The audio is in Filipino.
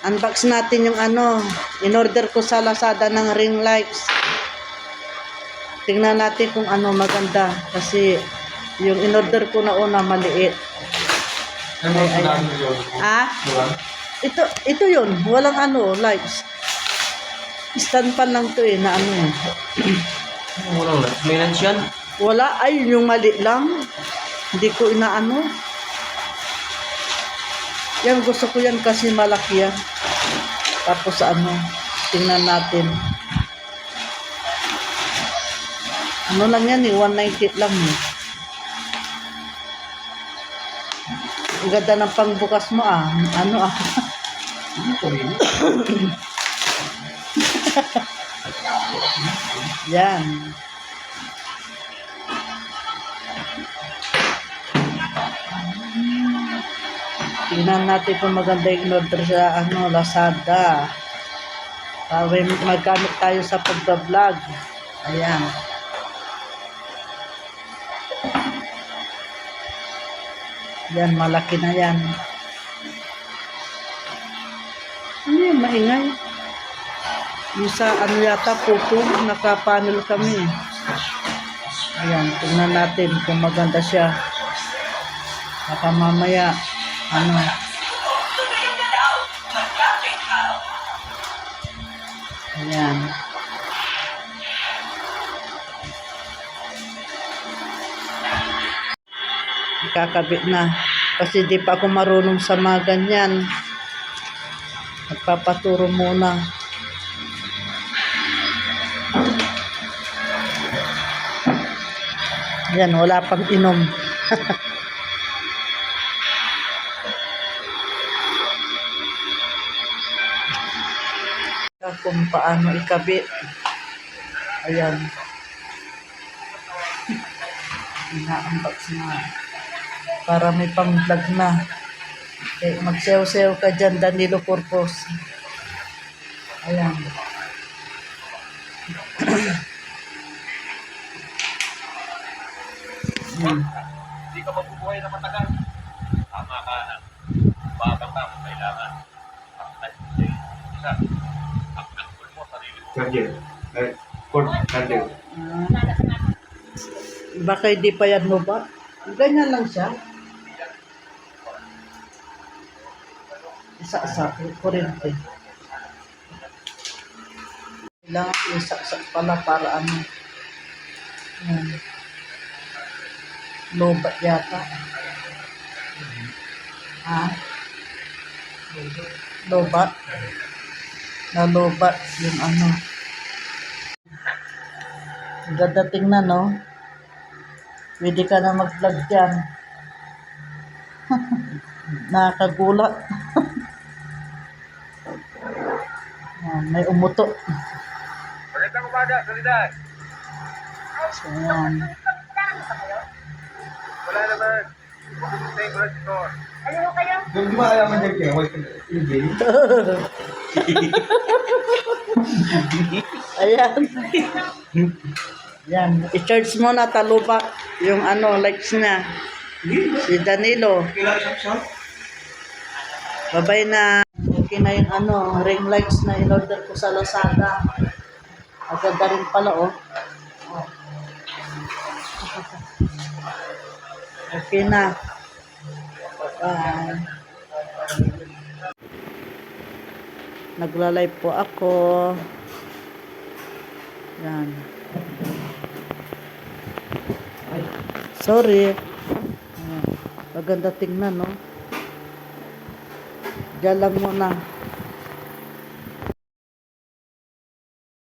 Unbox natin yung in-order ko sa Lazada ng ring lights. Tingnan natin kung maganda. Kasi yung in-order ko na una maliit. Ito yun. Walang lights. Stand pan lang to na Walang lights. May lens yan? Wala. Ay, yung mali lang. Hindi ko inaano. Yan, gusto ko yan kasi malaki yan. Tapos tingnan natin. Lang yan 190 lang Ang ganda ng pangbukas mo Yan. Tingnan natin kung maganda yung order sa Lazada. Magkamit tayo sa pagbablog. Ayan. Yan, malaki na yan. Ano yung maingay? Yung sa yata puto, nakapanel kami. Ayan, tingnan natin kung maganda siya. Baka mamaya, Ayan. Ikakabit na. Kasi di pa ako marunong sa mga ganyan. Magpapaturo muna. Yan, wala pang inom. Kung paano ikabit. Ayan. Ina-unbox na. Para may pang-vlog na. Okay, magsew-sew ka dyan, Danilo Purpose. Ayan. Hindi ka mabubuhay na matagal. Tama ka na. Bakit ka mo kailangan? Charger. Charger. Baka hindi pa yan mo ba? Ganyan lang siya. Isa-isa. Kurente. Kailangan isa-isa pala para lobat yata. Lobat. Nalobat yung Ganda tingnan, no? Pwede ka na mag-vlog dyan. Nakakagulat. May umuto. Magandang umaga, Solidad. So, yan. Wala naman. Stay blood store. Ano mo kayo? Doon di ba ayaw man dyan kaya? Ayan. Yan. I-charge mo na talupa yung likes niya. Si Danilo. Babay na. Okay na yung ring lights na in-order ko sa Lazada. Aganda rin pala, Okay na. Bye. Nagla-live po ako. Yan. Sorry. Maganda tingnan, no? Diyan lang muna.